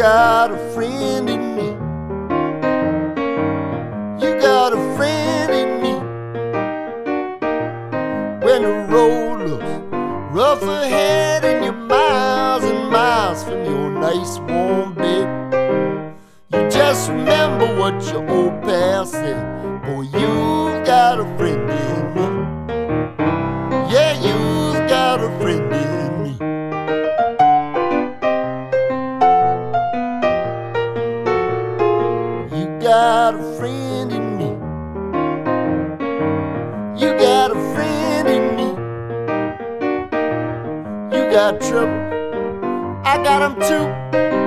got a friend in me. You got a friend in me. When the road looks rough ahead and you're miles and miles from your nice warm bed, you just remember what your old pal said. Boy, you've got a friend in me. Yeah, you've got a friend in me. You got a friend in me. You got a friend in me. You got trouble, I got 'em too.